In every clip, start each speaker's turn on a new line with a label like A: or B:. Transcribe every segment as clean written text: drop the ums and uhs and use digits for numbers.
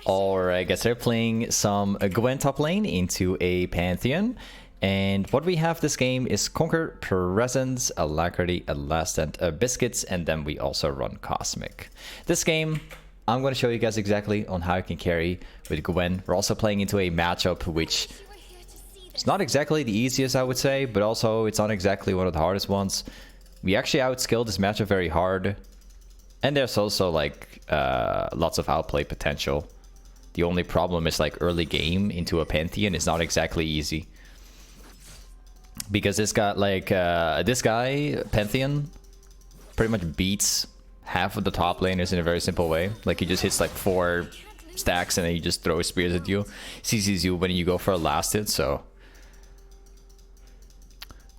A: Alright guys, they're playing some Gwen top lane into a Pantheon. And what we have this game is Conquer, Presence, Alacrity, Elastant, Biscuits, and then we also run Cosmic. This game, I'm going to show you guys exactly on how you can carry with Gwen. We're also playing into a matchup which is not exactly the easiest, I would say, but also it's not exactly one of the hardest ones. We actually outscaled this matchup very hard. And there's also like lots of outplay potential. The only problem is like early game into a Pantheon is not exactly easy. Because this guy, like, this guy, Pantheon, pretty much beats half of the top laners in a very simple way. Like, he just hits like 4 stacks and then he just throws spears at you. CCs you when you go for a last hit, so...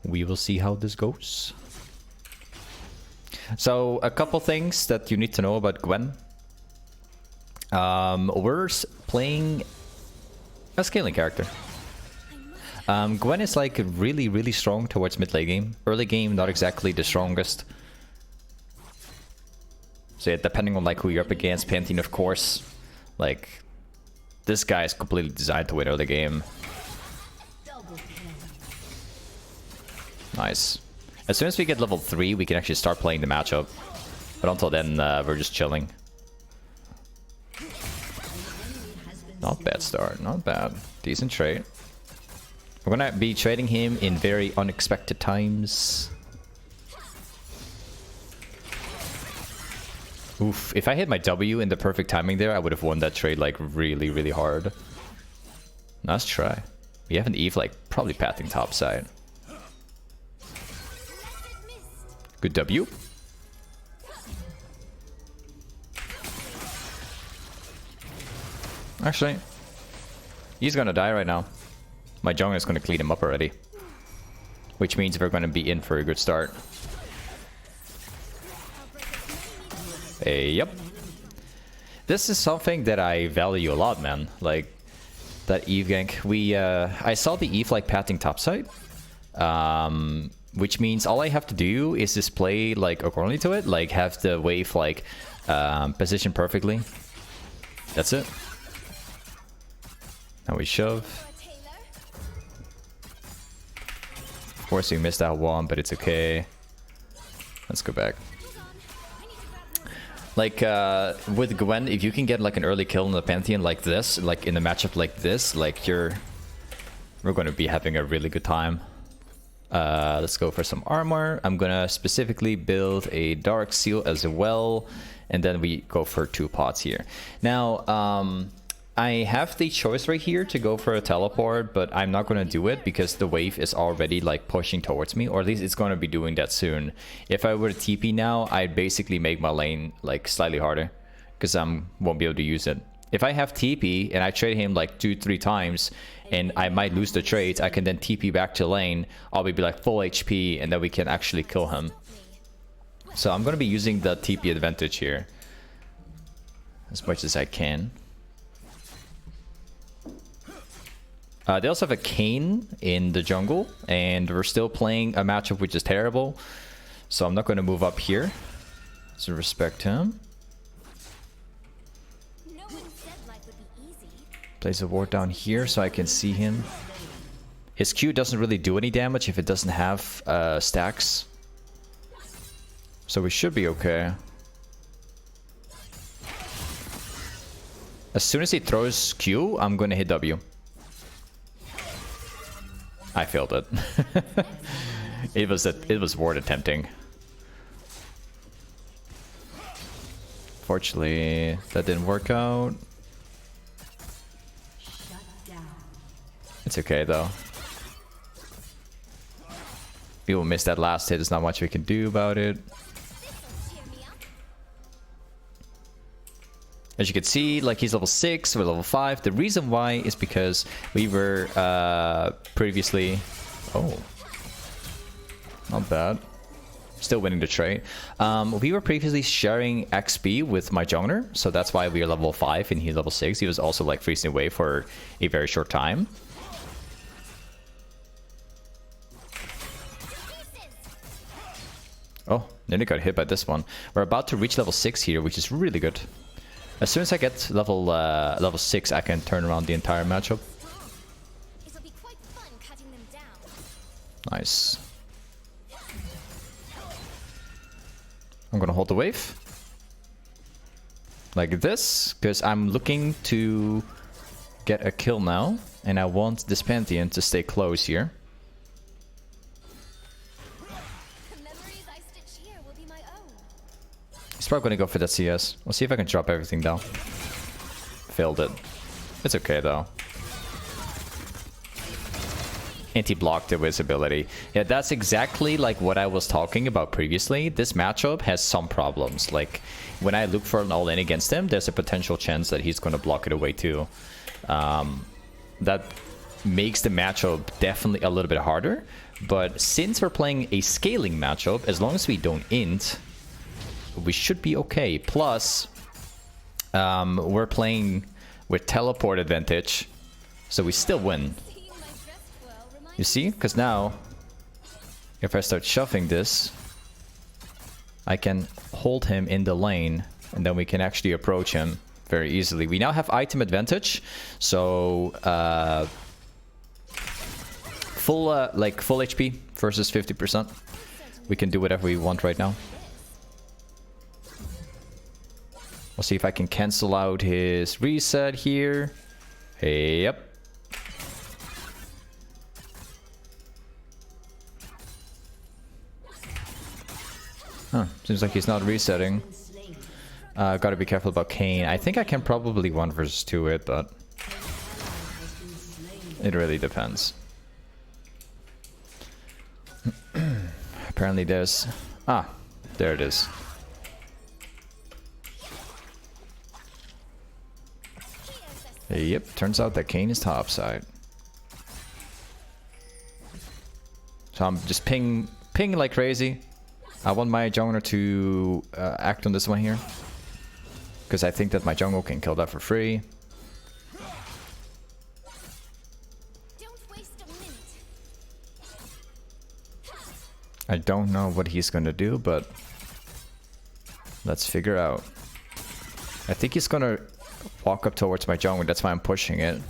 A: we will see how this goes. So, a couple things that you need to know about Gwen. We're playing a scaling character. Gwen is like really strong towards mid late game. Early game, not exactly the strongest. So yeah, depending on like who you're up against, Pantheon of course. Like, this guy is completely designed to win early game. Nice. As soon as we get level 3, we can actually start playing the matchup. But until then, we're just chilling. Not bad start, not bad. Decent trade. We're gonna be trading him in very unexpected times. Oof, if I hit my W in the perfect timing there, I would have won that trade like really hard. Nice try. We have an Eve like probably pathing top side. Good W. Actually, he's gonna die right now. My zhonya is gonna clean him up already. Which means we're gonna be in for a good start. Yep. This is something that I value a lot, man. Like, that Eve gank. I saw the Eve like pathing topside. Which means all I have to do is just play like accordingly to it. Like, have the wave like position perfectly. That's it. Now we shove. Of course we missed that one, but it's okay. Let's go back. Like, with Gwen, if you can get like an early kill in the Pantheon like this, like in a matchup like this, like we're gonna be having a really good time. Let's go for some armor. I'm gonna specifically build a Dark Seal as well, and then we go for 2 pots here. Now, I have the choice right here to go for a teleport, but I'm not going to do it because the wave is already like pushing towards me, or at least it's going to be doing that soon. If I were to TP now, I'd basically make my lane like slightly harder because I won't be able to use it. If I have TP and I trade him like 2-3 times and I might lose the trades, I can then TP back to lane. I'll be like full HP and then we can actually kill him. So I'm going to be using the TP advantage here as much as I can. They also have a Kayn in the jungle, and we're still playing a matchup which is terrible. So I'm not going to move up here. So respect him. Place a ward down here so I can see him. His Q doesn't really do any damage if it doesn't have stacks. So we should be okay. As soon as he throws Q, I'm going to hit W. I failed it. It was ward attempting. Fortunately, that didn't work out. It's okay though. We will miss that last hit. There's not much we can do about it. As you can see, like, he's level 6, we're level 5. The reason why is because we were previously... Oh. Not bad. Still winning the trade. We were previously sharing XP with my zhonya, so that's why we are level 5 and he's level 6. He was also like freezing away for a very short time. Oh, nearly got hit by this one. We're about to reach level 6 here, which is really good. As soon as I get level 6, I can turn around the entire matchup.
B: It'll be quite fun cutting them down.
A: Nice. I'm gonna hold the wave. Like this, because I'm looking to get a kill now, and I want this Pantheon to stay close here.
B: The memories I stitch here will be my own.
A: He's probably gonna go for that CS. We'll see if I can drop everything down. Failed it. It's okay though. Anti-block the visibility. Yeah, that's exactly like what I was talking about previously. This matchup has some problems. Like, when I look for an all-in against him, there's a potential chance that he's gonna block it away too. That makes the matchup definitely a little bit harder. But since we're playing a scaling matchup, as long as we don't int, we should be okay. Plus, we're playing with teleport advantage, so we still win. You see? Because now, if I start shoving this, I can hold him in the lane, and then we can actually approach him very easily. We now have item advantage, so full HP versus 50%. We can do whatever we want right now. We'll see if I can cancel out his reset here. Hey, yep. Huh, seems like he's not resetting. Gotta be careful about Kayn. I think I can probably 1 versus 2 it, but it really depends. Apparently there's... Ah, there it is. Yep, turns out that Kayn is topside. So I'm just ping like crazy. I want my jungler to act on this one here, because I think that my jungle can kill that for free.
B: Don't waste a minute.
A: I don't know what he's gonna do, but let's figure out. I think he's gonna walk up towards my jungle. That's why I'm pushing it.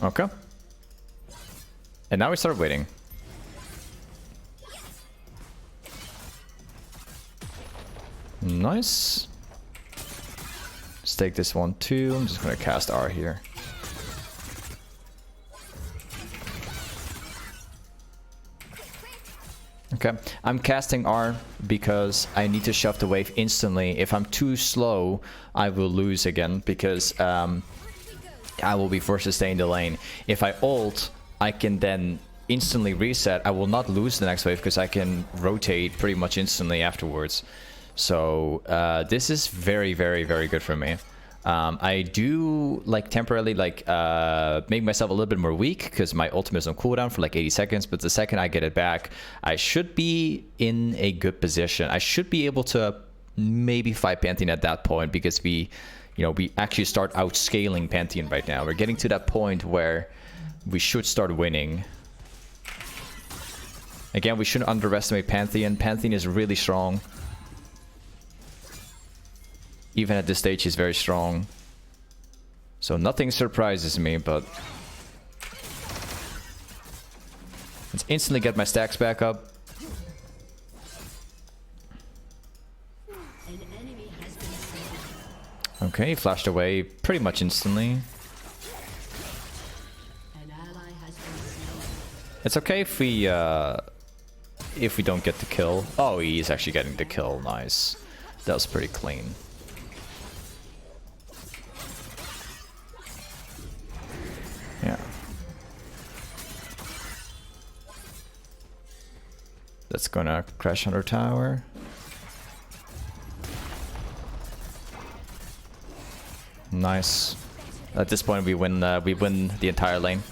A: Okay. And now we start waiting. Nice. Let's take this one too. I'm just gonna cast R here. Okay, I'm casting R because I need to shove the wave instantly. If I'm too slow, I will lose again because I will be forced to stay in the lane. If I ult, I can then instantly reset. I will not lose the next wave because I can rotate pretty much instantly afterwards. So this is very, very, very good for me. I do like temporarily like make myself a little bit more weak because my ultimate is on cooldown for like 80 seconds. But the second I get it back, I should be in a good position. I should be able to maybe fight Pantheon at that point because we actually start outscaling Pantheon right now. We're getting to that point where we should start winning. Again, we shouldn't underestimate Pantheon. Pantheon is really strong. Even at this stage, he's very strong. So nothing surprises me, but let's instantly get my stacks back up. Okay, he flashed away pretty much instantly. It's okay if we don't get the kill. Oh, he's actually getting the kill. Nice. That was pretty clean. Yeah. That's gonna crash on our tower. Nice. At this point, we win the entire lane.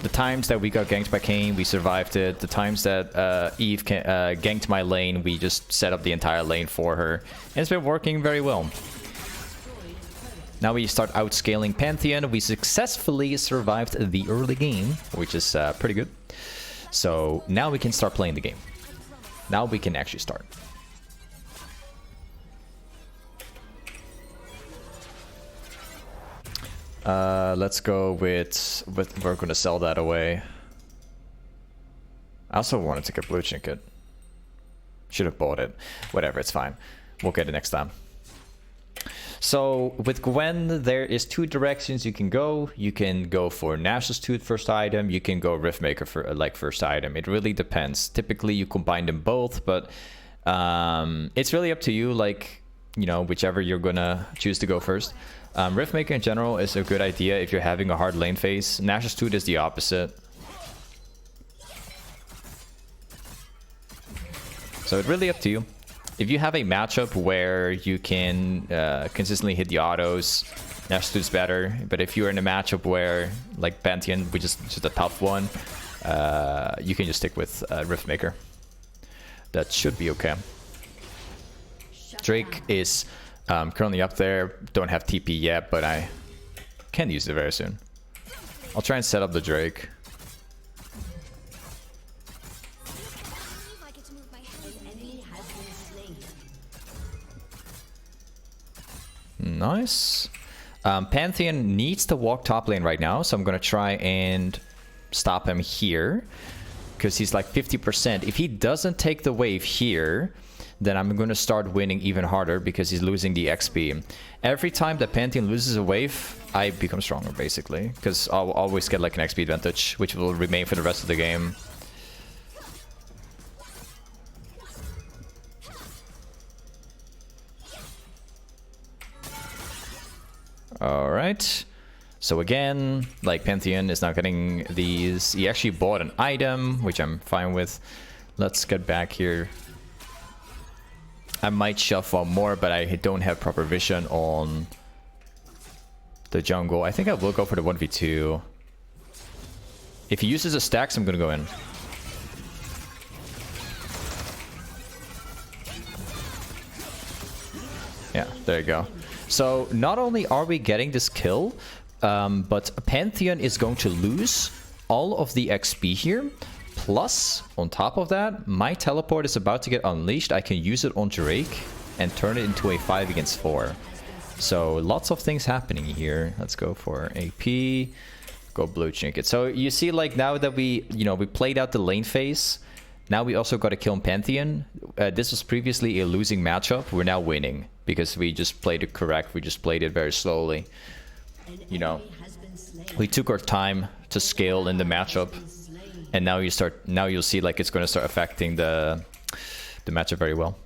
A: The times that we got ganked by Kayn, we survived it. The times that Eve ganked my lane, we just set up the entire lane for her. And it's been working very well. Now we start outscaling Pantheon. We successfully survived the early game, which is pretty good. So now we can start playing the game. Now we can actually start. Let's go with we're gonna sell that away. I also wanted to get blue trinket. Should have bought it. Whatever, it's fine. We'll get it next time. So with Gwen, there is two directions you can go. You can go for Nashor's Tooth first item. You can go riftmaker for like first item. It really depends. Typically you combine them both, but it's really up to you. Like, you know, whichever you're gonna choose to go first. Riftmaker in general is a good idea if you're having a hard lane phase. Nashor's Tooth is the opposite. So it's really up to you. If you have a matchup where you can consistently hit the autos, Nashor's Tooth is better. But if you're in a matchup where, like Pantheon, which is just a tough one, you can just stick with Riftmaker. That should be okay. Drake is currently up there. Don't have TP yet, but I can use it very soon. I'll try and set up the Drake. Nice. Pantheon needs to walk top lane right now, so I'm gonna try and stop him here because he's like 50%. If he doesn't take the wave here, then I'm gonna start winning even harder because he's losing the XP. Every time that Pantheon loses a wave, I become stronger basically, because I'll always get like an XP advantage, which will remain for the rest of the game. Alright, so again, like Pantheon is not getting these. He actually bought an item, which I'm fine with. Let's get back here. I might shove one more, but I don't have proper vision on the jungle. I think I will go for the 1v2. If he uses a stacks, I'm gonna go in. Yeah, there you go. So not only are we getting this kill, but Pantheon is going to lose all of the XP here. Plus, on top of that, my teleport is about to get unleashed. I can use it on Drake and turn it into a 5 against 4. So lots of things happening here. Let's go for AP. Go blue trinket. So you see, like now that we played out the lane phase, now we also got to kill Pantheon. This was previously a losing matchup. We're now winning because we just played it correct. We just played it very slowly. You know, we took our time to scale in the matchup, and now you'll see like it's going to start affecting the matchup very well.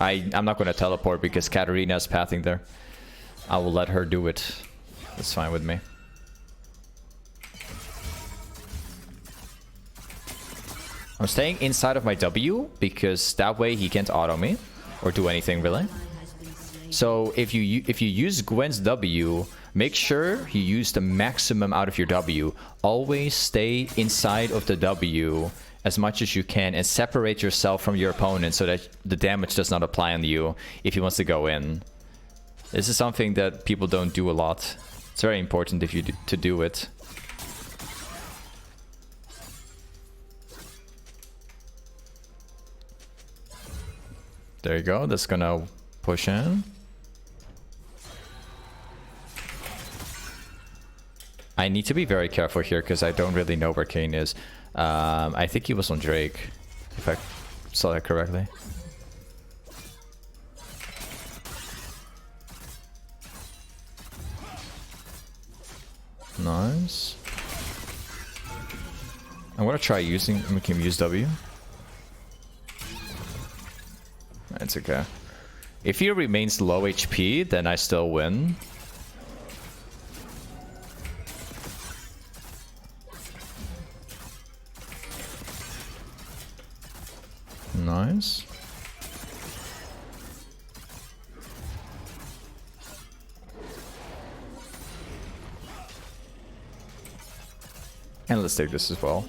A: I'm not going to teleport because Katarina's pathing there. I will let her do it. That's fine with me. I'm staying inside of my W because that way he can't auto me or do anything really. So if you use Gwen's W, make sure you use the maximum out of your W. Always stay inside of the W as much as you can and separate yourself from your opponent so that the damage does not apply on you if he wants to go in. This is something that people don't do a lot. It's very important if you to do it. There you go. That's gonna push in. I need to be very careful here because I don't really know where Kane is. I think he was on Drake, if I saw that correctly. Nice. I'm gonna try using. We can use W. It's okay. If he remains low HP, then I still win. Nice. And let's take this as well.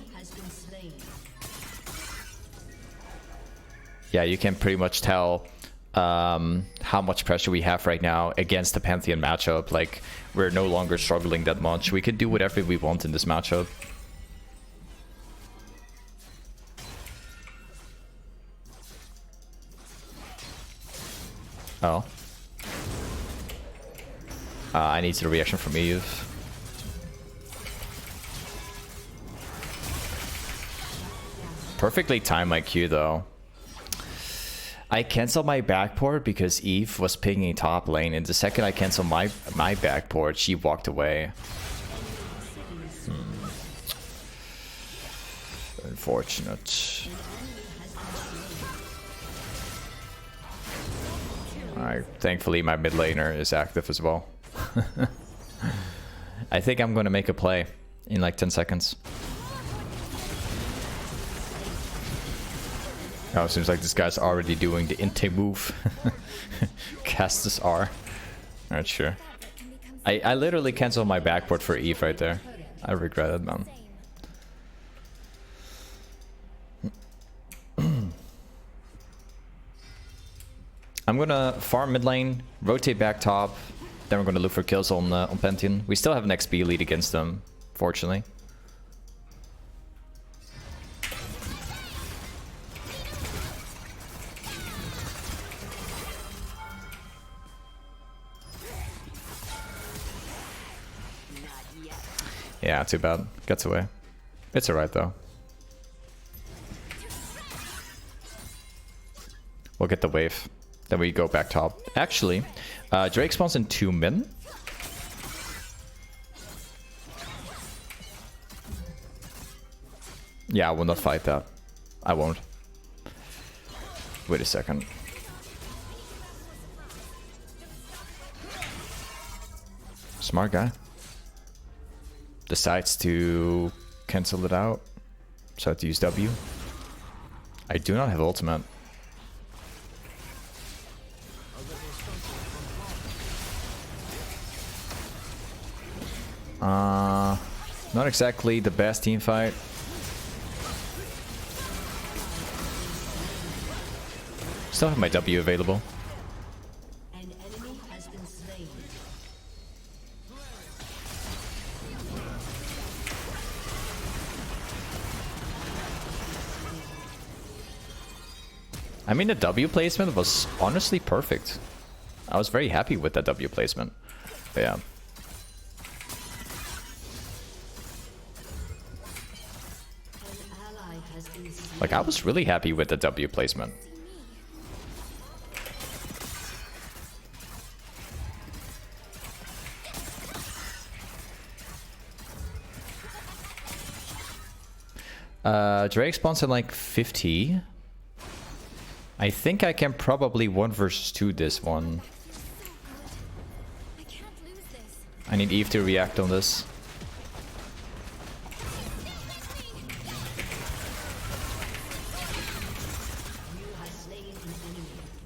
A: Yeah, you can pretty much tell how much pressure we have right now against the Pantheon matchup. Like, we're no longer struggling that much. We can do whatever we want in this matchup. Oh. I need the reaction from Eve. Perfectly timed my Q though. I canceled my backport because Eve was picking top lane, and the second I canceled my backport, she walked away. Unfortunate. Alright, thankfully my mid laner is active as well. I think I'm gonna make a play in like 10 seconds. Oh, it seems like this guy's already doing the inte move. Cast this R. Not sure. I literally canceled my backport for Eve right there. I regret it, man. I'm gonna farm mid lane, rotate back top, then we're gonna look for kills on Pantheon. We still have an XP lead against them, fortunately. Yeah, too bad. Gets away. It's alright though. We'll get the wave. Then we go back top. Actually, Drake spawns in 2 min. Yeah, I will not fight that. I won't. Wait a second. Smart guy. Decides to cancel it out. So I have to use W. I do not have ultimate. Not exactly the best team fight. Still have my W available.
C: An enemy has been slain.
A: I mean, the W placement was honestly perfect. I was very happy with that W placement. But yeah. Like, I was really happy with the W placement. Drake spawns at like 50. I think I can probably 1 versus 2 this one.
B: I can't lose this.
A: I need Eve to react on this.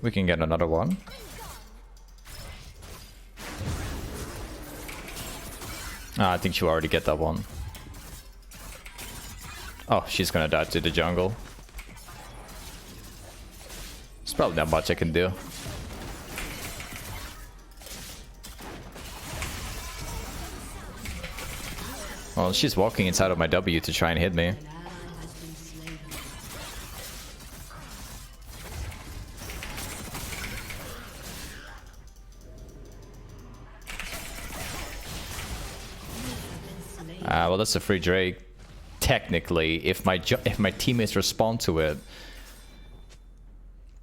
A: We can get another one. I think she'll already get that one. Oh, she's gonna die to the jungle. There's probably not much I can do. Well, she's walking inside of my W to try and hit me. Well, that's a free Drake. Technically, if my teammates respond to it,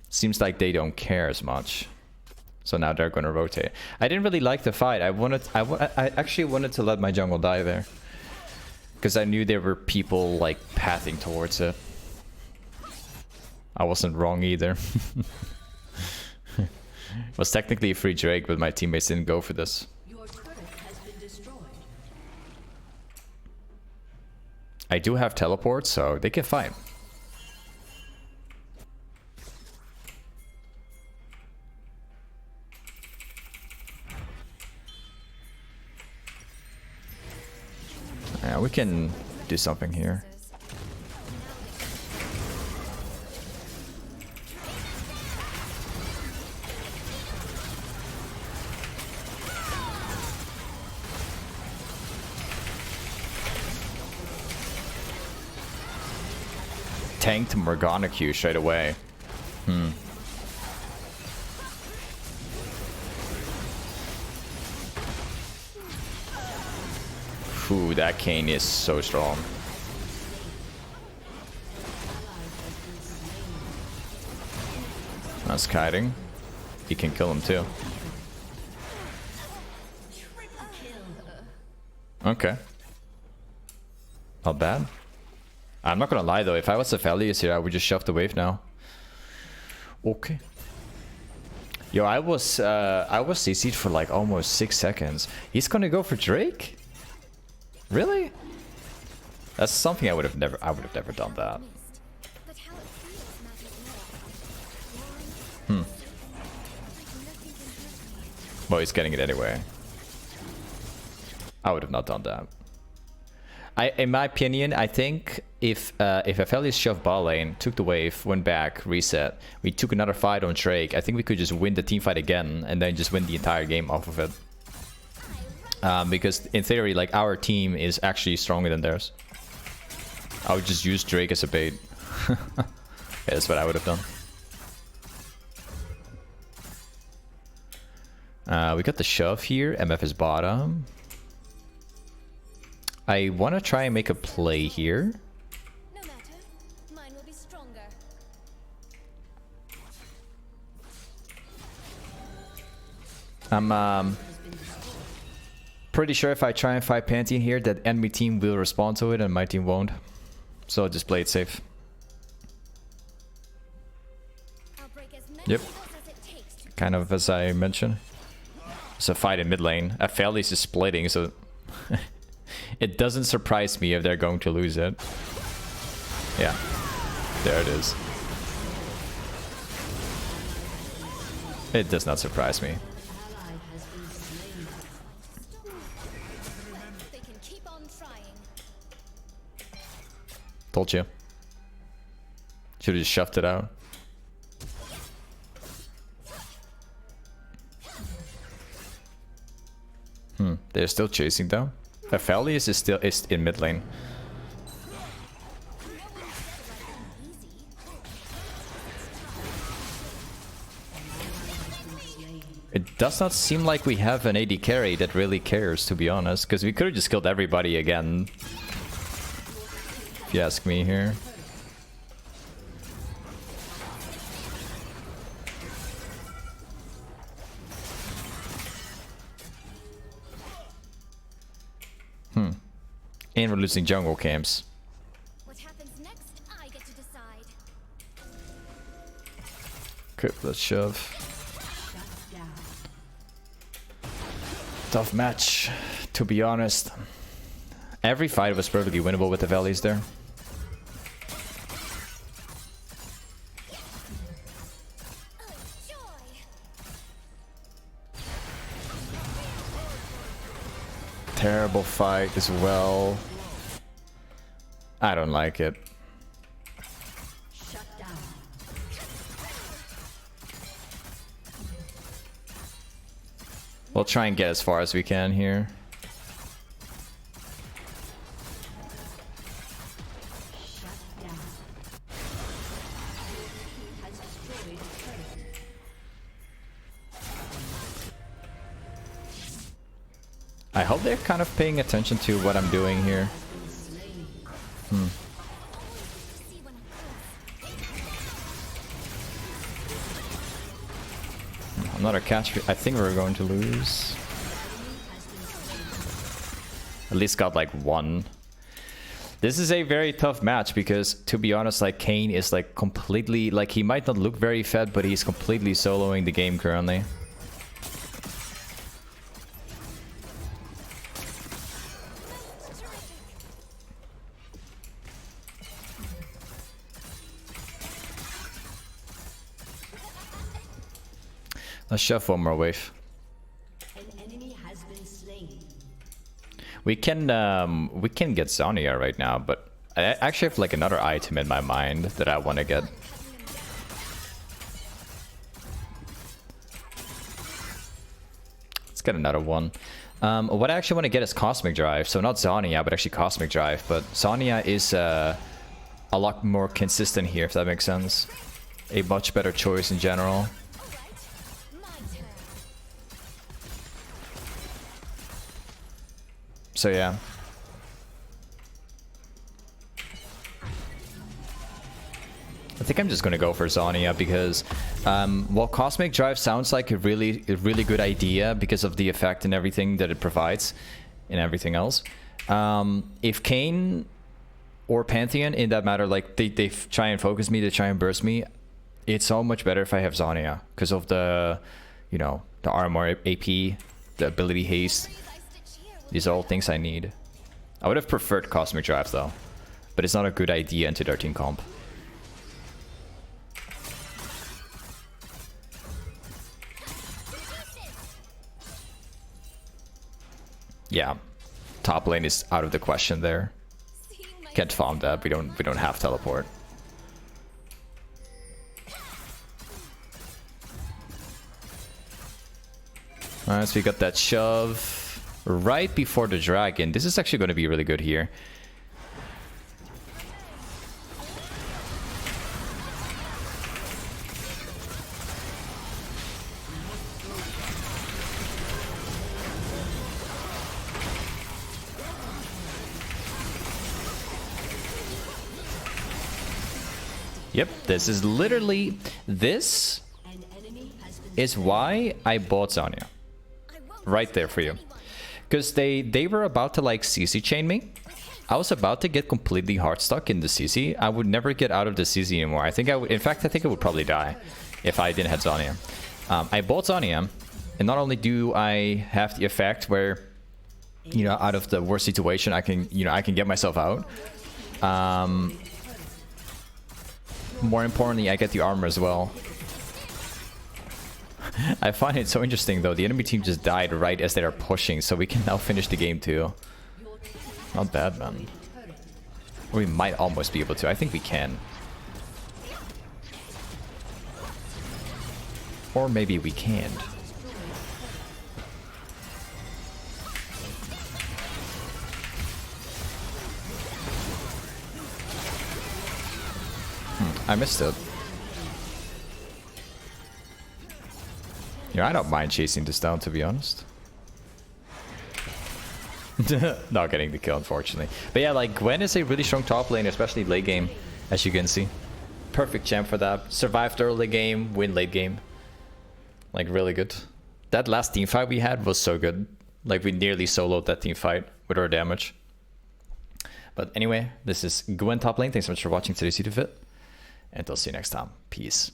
A: seems like they don't care as much. So now they're gonna rotate. I didn't really like the fight. I actually wanted to let my jungle die there, because I knew there were people like pathing towards it. I wasn't wrong either. It was technically a free Drake, but my teammates didn't go for this.
C: Your turret has been destroyed.
A: I do have teleport, so they can fight. Yeah, we can do something here. tanked Morgana Q straight away. Ooh, that Kayn is so strong. That's kiting. He can kill him too. Okay. Not bad. I'm not gonna lie though, if I was Aphelios here, I would just shove the wave now. Okay. Yo, I was CC'd for like almost 6 seconds. He's gonna go for Drake? Really? That's something I would have never done that.
B: But how it feels matters more.
A: Well, he's getting it anyway. I would have not done that. In my opinion, I think if Aphelios shoved bot lane, took the wave, went back, reset, we took another fight on Drake, I think we could just win the team fight again and then just win the entire game off of it. Because in theory, like, our team is actually stronger than theirs. I would just use Drake as a bait. Yeah, that's what I would have done. We got the shove here. MF is bottom. I want to try and make a play here.
B: No matter. Mine will be stronger.
A: I'm pretty sure if I try and fight Pantheon here, that enemy team will respond to it and my team won't. So I'll just play it safe.
B: I'll break as many
A: Yep.
B: walls as it takes to
A: Kind of as I mentioned. It's a fight in mid lane. Aphelios is splitting, so it doesn't surprise me if they're going to lose it. Yeah, there it is. It does not surprise me.
B: they can keep on trying.
A: Told you. Should have just shoved it out. They're still chasing though. Aphelios is still in mid lane. It does not seem like we have an AD carry that really cares, to be honest, because we could have just killed everybody again. If you ask me here. And we're losing jungle camps.
B: What happens next, I get to decide.
A: Okay, let's shove. Tough match, to be honest. Every fight was perfectly winnable with the valleys there.
B: Oh, joy!
A: Terrible fight as well. I don't like it.
C: Shut down.
A: We'll try and get as far as we can here.
C: Shut down. Has destroyed a turret.
A: I hope they're kind of paying attention to what I'm doing here.
B: See when I'm close.
A: Another catch. I think we're going to lose. At least got like one. This is a very tough match because, to be honest, like, Kayn is like completely, like, he might not look very fed, but he's completely soloing the game currently. Let's shove one more wave.
C: An enemy has been slain.
A: We can get Zhonya right now, but I actually have like another item in my mind that I want to get. Let's get another one. What I actually want to get is Cosmic Drive. So not Zhonya, but actually Cosmic Drive. But Zhonya is a lot more consistent here, if that makes sense. A much better choice in general. So yeah. I think I'm just gonna go for Zhonya because while Cosmic Drive sounds like a really good idea because of the effect and everything that it provides and everything else, if Kayn or Pantheon in that matter, like they try and focus me, they try and burst me, it's so much better if I have Zhonya because of the, you know, the armor AP, the ability haste. These are all things I need. I would have preferred Cosmic Drive though, but it's not a good idea into 13 comp. Yeah, top lane is out of the question there. Can't farm that. We don't have teleport. Alright, so we got that shove right before the dragon. This is actually going to be really good here. Yep, this is literally, this is why I bought Zhonya. Right there for you. Because they were about to like CC chain me. I was about to get completely hard stuck in the CC. I would never get out of the CC anymore. I think I would, in fact, I think I would probably die if I didn't have Zhonya. I bought Zhonya, and not only do I have the effect where, you know, out of the worst situation, I can, you know, I can get myself out. More importantly, I get the armor as well. I find it so interesting though, the enemy team just died right as they are pushing, so we can now finish the game too. Not bad, man. We might almost be able to. I think we can. Or maybe we can't. I missed it. Yeah, I don't mind chasing this down, to be honest. Not getting the kill, unfortunately. But yeah, like, Gwen is a really strong top lane, especially late game, as you can see. Perfect champ for that. Survived early game, win late game. Like, really good. That last team fight we had was so good. Like, we nearly soloed that team fight with our damage. But anyway, this is Gwen top lane. Thanks so much for watching today's YouTube vid. And I'll see you next time. Peace.